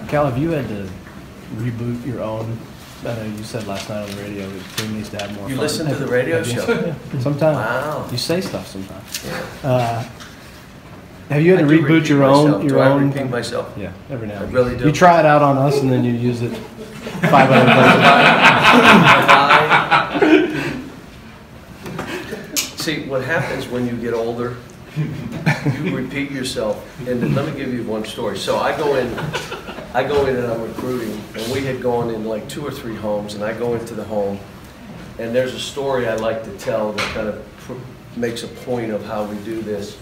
Cal, have you had to reboot your own? I know you said last night on the radio that team needs to have more fun. You listen to the radio show? Yeah, sometimes. Wow. You say stuff sometimes. Yeah. Have you had to reboot your own? Do I repeat myself? Yeah, every now and then. I really do. You try it out on us, and then you use it 500 places. See, what happens when you get older, you repeat yourself. And let me give you one story. So I go in and I'm recruiting, and we had gone in like 2 or 3 homes, and I go into the home, and there's a story I like to tell that kind of makes a point of how we do this.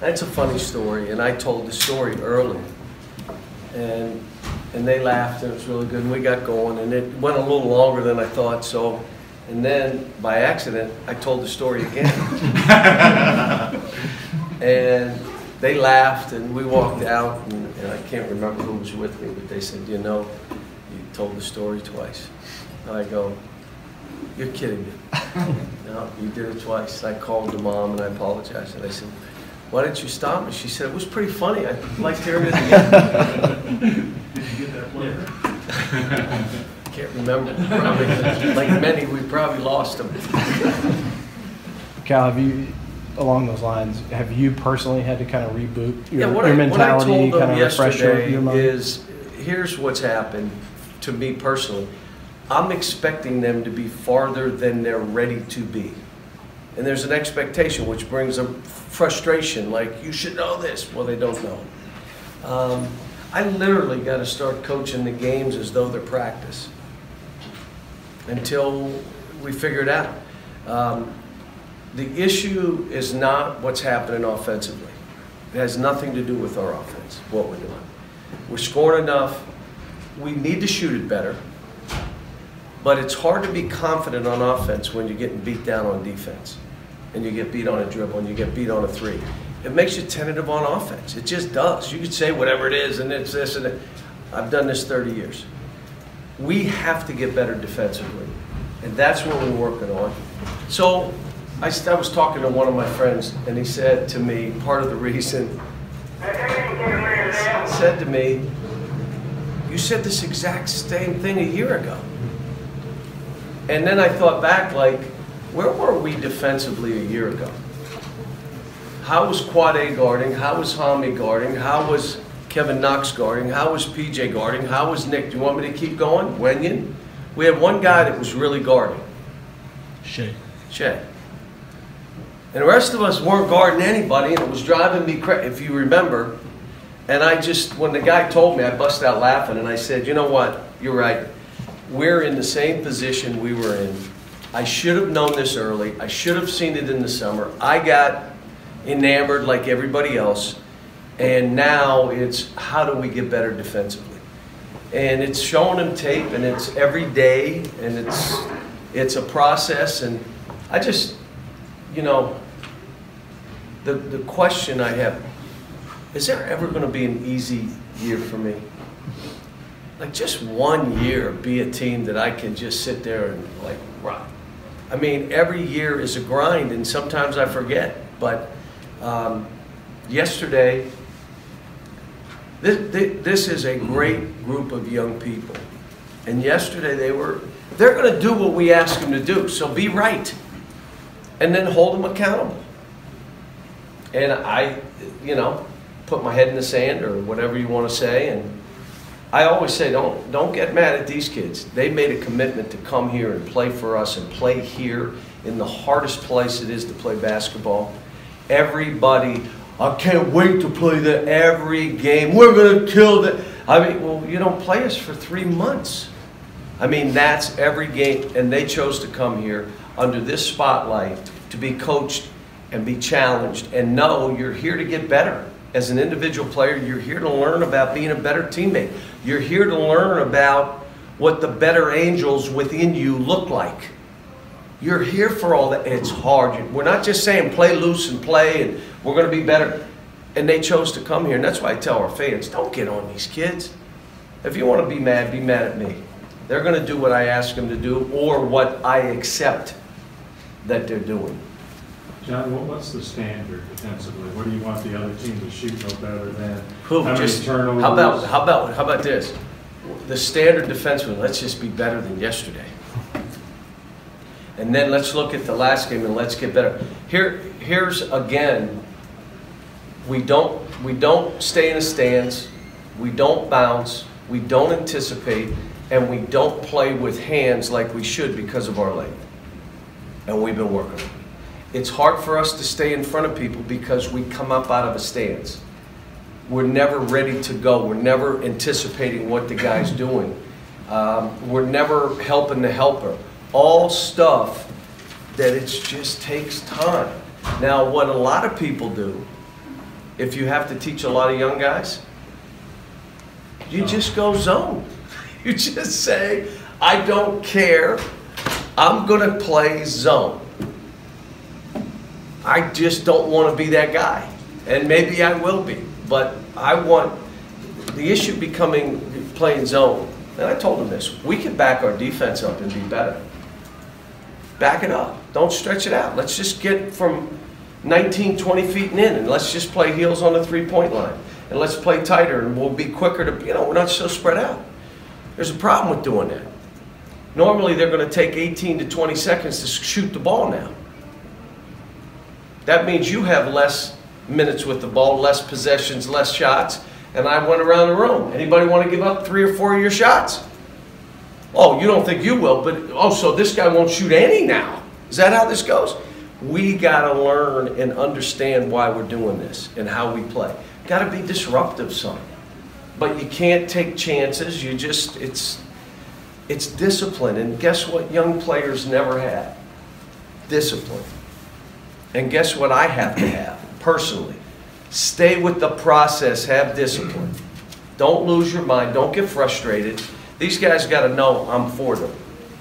That's a funny story, and I told the story early, and they laughed, and it was really good, and we got going, and it went a little longer than I thought, so, and then by accident, I told the story again. And they laughed, and we walked out, and I can't remember who was with me, but they said, you know, you told the story twice. And I go, you're kidding me. No, you did it twice. I called the mom, and I apologized, and I said, why didn't you stop me? She said, it was pretty funny. I liked hearing it again. Did you get that player? Can't remember. Probably, like many, we probably lost them. Cal, have you, along those lines, have you personally had to kind of reboot your, what mentality, I told them kind of refresh your mind? Is, here's what's happened to me personally. I'm expecting them to be farther than they're ready to be. And there's an expectation which brings a frustration, like, you should know this. Well, they don't know. I literally got to start coaching the games as though they're practice until we figure it out. The issue is not what's happening offensively. It has nothing to do with our offense, what we're doing. We're scoring enough. We need to shoot it better. But it's hard to be confident on offense when you're getting beat down on defense, and you get beat on a dribble, and you get beat on a 3. It makes you tentative on offense. It just does. You could say whatever it is, and it's this and that. I've done this 30 years. We have to get better defensively, and that's what we're working on. So I was talking to one of my friends, and he said to me, part of the reason, said to me, you said this exact same thing a year ago. And then I thought back, like, where were we defensively a year ago? How was Quad A guarding? How was Hami guarding? How was Kevin Knox guarding? How was PJ guarding? How was Nick? Do you want me to keep going? Wenyan? We had one guy that was really guarding. Shea. And the rest of us weren't guarding anybody, and it was driving me crazy, if you remember. And I just, when the guy told me, I bust out laughing, and I said, you know what? You're right. We're in the same position we were in. I should have known this early. I should have seen it in the summer. I got enamored like everybody else, and now it's how do we get better defensively? And it's showing them tape, and it's every day, and it's a process. And I just, you know, the question I have, is there ever going to be an easy year for me? Like, just 1 year be a team that I can just sit there and like rock. I mean, every year is a grind, and sometimes I forget. But yesterday, this is a great group of young people, and yesterday they're going to do what we ask them to do. So be right, and then hold them accountable. And I, you know, put my head in the sand or whatever you want to say, and I always say, don't get mad at these kids. They made a commitment to come here and play for us and play here in the hardest place it is to play basketball. Everybody, I can't wait to play that every game. We're going to kill that. I mean, well, you don't play us for 3 months. I mean, that's every game. And they chose to come here under this spotlight to be coached and be challenged. And know you're here to get better. As an individual player, you're here to learn about being a better teammate. You're here to learn about what the better angels within you look like. You're here for all that. It's hard. We're not just saying play loose and play and we're going to be better. And they chose to come here. And that's why I tell our fans, don't get on these kids. If you want to be mad at me. They're going to do what I ask them to do or what I accept that they're doing. John, what's the standard defensively? What do you want the other team to shoot no better than? Who? How many Just, turnovers? how about this? The standard defenseman, let's just be better than yesterday. And then let's look at the last game and let's get better. Here's again, we don't stay in the stands, we don't bounce, we don't anticipate, and we don't play with hands like we should because of our length. And we've been working on it. It's hard for us to stay in front of people because we come up out of a stance. We're never ready to go. We're never anticipating what the guy's doing. We're never helping the helper. All stuff that it just takes time. Now, what a lot of people do, if you have to teach a lot of young guys, you just go zone. You just say, I don't care. I'm going to play zone. I just don't want to be that guy. And maybe I will be. But I want the issue becoming playing zone. And I told him this. We can back our defense up and be better. Back it up. Don't stretch it out. Let's just get from 19, 20 feet and in. And let's just play heels on the three-point line. And let's play tighter. And we'll be quicker to, we're not so spread out. There's a problem with doing that. Normally, they're going to take 18 to 20 seconds to shoot the ball now. That means you have less minutes with the ball, less possessions, less shots, and I went around the room. Anybody want to give up 3 or 4 of your shots? Oh, you don't think you will, but oh, so this guy won't shoot any now. Is that how this goes? We got to learn and understand why we're doing this and how we play. Got to be disruptive, son. But you can't take chances. You just, it's discipline. And guess what young players never had? Discipline. And guess what I have to have, personally? Stay with the process, have discipline. Don't lose your mind, don't get frustrated. These guys got to know I'm for them.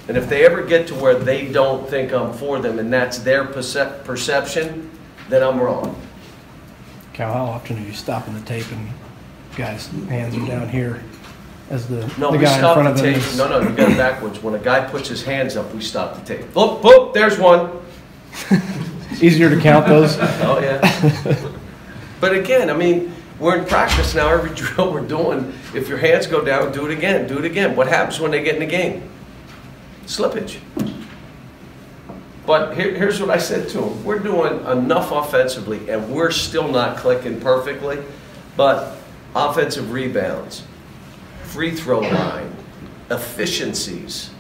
And if they ever get to where they don't think I'm for them and that's their perception, then I'm wrong. Cal, how often are you stopping the tape and guys' hands are down here as the we guy in stop front the of them? tape. No, you got it backwards. When a guy puts his hands up, we stop the tape. Boop, boop, there's one. Easier to count those? Oh, yeah. But again, I mean, we're in practice now. Every drill we're doing, if your hands go down, do it again, do it again. What happens when they get in the game? Slippage. But here's what I said to them. We're doing enough offensively, and we're still not clicking perfectly, but offensive rebounds, free throw line, efficiencies.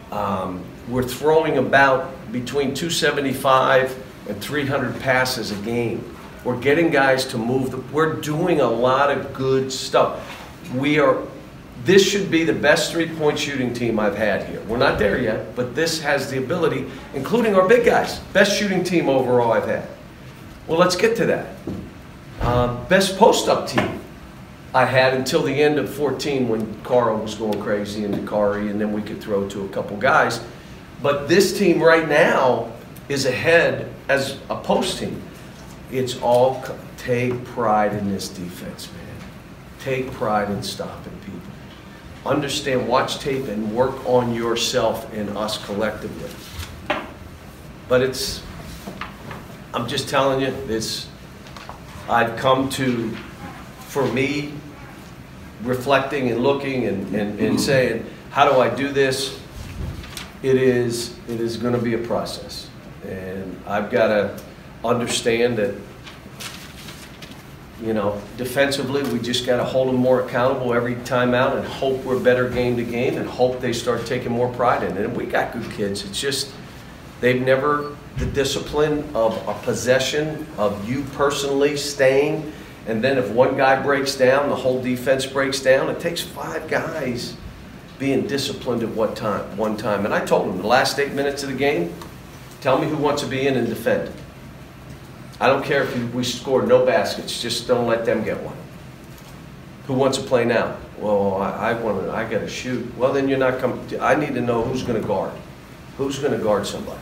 We're throwing about between 275 and 300 passes a game. We're getting guys to move. We're doing a lot of good stuff. This should be the best three-point shooting team I've had here. We're not there yet, but this has the ability, including our big guys, best shooting team overall I've had. Well, let's get to that. Best post-up team I had until the end of 14 when Carl was going crazy and Dakari, and then we could throw to a couple guys. But this team right now is ahead as a post team. It's all, take pride in this defense, man. Take pride in stopping people. Understand, watch tape, and work on yourself and us collectively. But I'm just telling you, I've come to, for me, reflecting and looking and saying, how do I do this? It is going to be a process. And I've got to understand that, defensively, we just got to hold them more accountable every time out and hope we're better game to game and hope they start taking more pride in it. And we got good kids. It's just they've never the discipline of a possession, of you personally staying. And then if one guy breaks down, the whole defense breaks down. It takes 5 guys being disciplined at one time. And I told them the last 8 minutes of the game, tell me who wants to be in and defend. I don't care if we scored no baskets, just don't let them get one. Who wants to play now? Well, I got to shoot. Well, then you're not coming. I need to know who's going to guard. Who's going to guard somebody?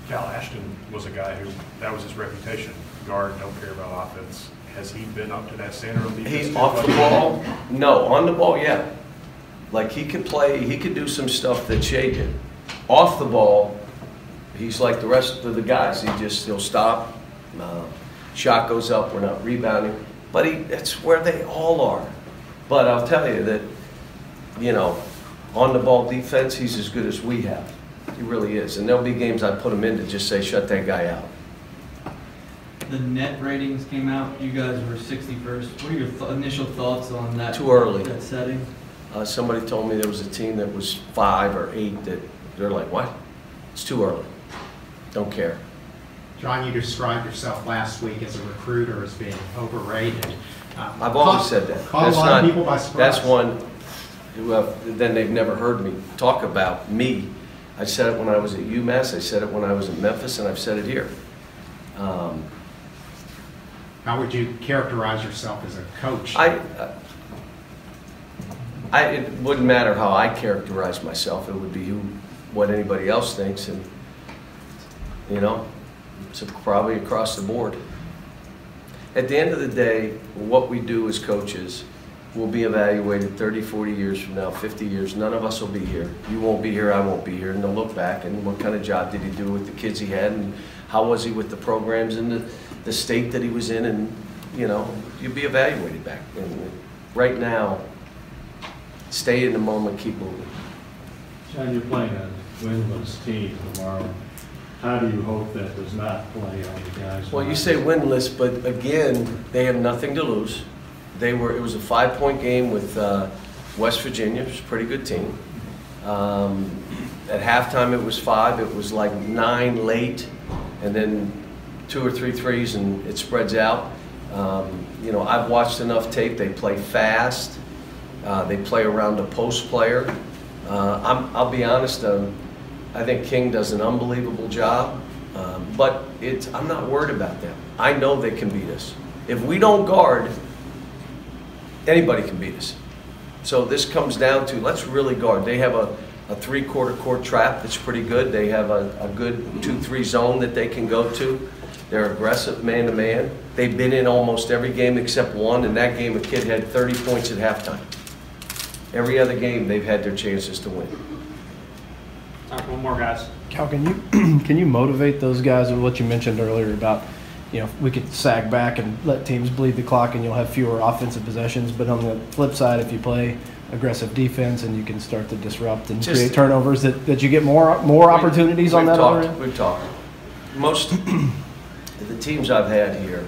Cal Ashton was a guy who, that was his reputation. Guard, don't care about offense. Has he been up to that standard on defense? He's off the ball? No. On the ball, yeah. Like he could play, he could do some stuff that Shea did. Off the ball, he's like the rest of the guys. He'll stop, Shot goes up, we're not rebounding. But that's where they all are. But I'll tell you that, on the ball defense, he's as good as we have. He really is. And there'll be games I put him in to just say, shut that guy out. The net ratings came out. You guys were 61st. What are your initial thoughts on that? Too early. That setting? Somebody told me there was a team that was 5 or 8 that they're like, what? It's too early. Don't care. John, you described yourself last week as a recruiter as being overrated. I've always said that. Caught a lot of people by surprise. That's one, then they've never heard me talk about me. I said it when I was at UMass, I said it when I was in Memphis, and I've said it here. How would you characterize yourself as a coach? It wouldn't matter how I characterize myself. It would be what anybody else thinks, and it's probably across the board. At the end of the day, what we do as coaches will be evaluated 30, 40 years from now, 50 years. None of us will be here. You won't be here, I won't be here, and they'll look back and what kind of job did he do with the kids he had, and how was he with the programs in the state that he was in, and you'll be evaluated back. And right now, stay in the moment, keep moving. John, you're playing a winless team tomorrow. How do you hope that does not play on the guys? Well, you say winless, but again, they have nothing to lose. It was a 5-point game with West Virginia. It was a pretty good team. At halftime, it was 5. It was like 9 late, and then 2 or 3 threes, and it spreads out. I've watched enough tape. They play fast. They play around the post player. I'll be honest. I think King does an unbelievable job, but I'm not worried about them. I know they can beat us. If we don't guard, anybody can beat us. So this comes down to, let's really guard. They have a 3/4 court trap that's pretty good. They have a good 2-3 zone that they can go to. They're aggressive man-to-man. They've been in almost every game except one, and that game a kid had 30 points at halftime. Every other game, they've had their chances to win. One more, guys. Cal, can you motivate those guys with what you mentioned earlier about, we could sag back and let teams bleed the clock and you'll have fewer offensive possessions, but on the flip side, if you play aggressive defense and you can start to disrupt and create turnovers, that you get more opportunities on that other end? We've talked. Most of the teams I've had here,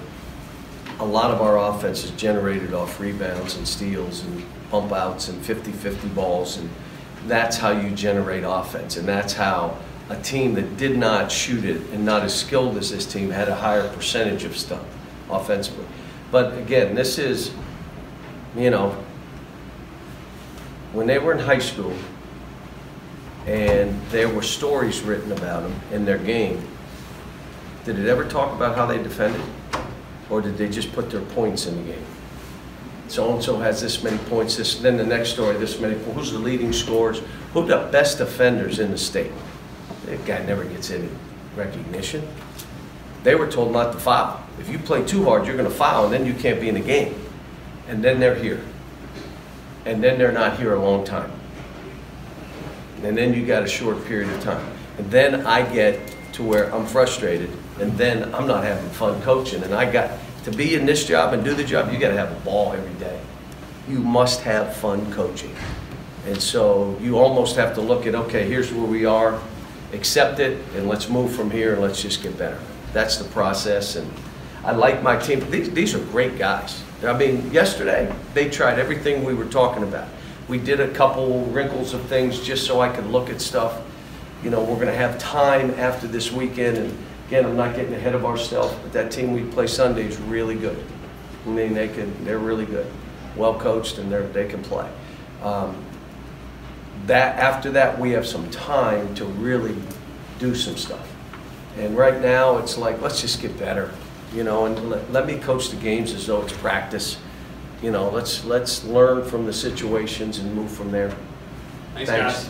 a lot of our offense is generated off rebounds and steals and pump outs and 50-50 balls, and that's how you generate offense, and that's how a team that did not shoot it and not as skilled as this team had a higher percentage of stuff offensively. But again, this is, when they were in high school and there were stories written about them in their game, did it ever talk about how they defended? Or did they just put their points in the game? So-and-so has this many points, then the next story, this many points. Who's the leading scorers? Who are the best defenders in the state? That guy never gets any recognition. They were told not to foul. If you play too hard, you're going to foul, and then you can't be in the game. And then they're here. And then they're not here a long time. And then you got a short period of time. And then I get to where I'm frustrated, and then I'm not having fun coaching. And I got to be in this job and do the job, you got to have a ball every day. You must have fun coaching. And so you almost have to look at, okay, here's where we are, accept it, and let's move from here, and let's just get better. That's the process, and I like my team. These are great guys. I mean, yesterday, they tried everything we were talking about. We did a couple wrinkles of things just so I could look at stuff. We're going to have time after this weekend, and again, I'm not getting ahead of ourselves, but that team we play Sunday is really good. I mean, they're really good, well coached, and they can play. After that, we have some time to really do some stuff. And right now, it's like, let's just get better, and let me coach the games as though it's practice. Let's learn from the situations and move from there. Thanks. Guys.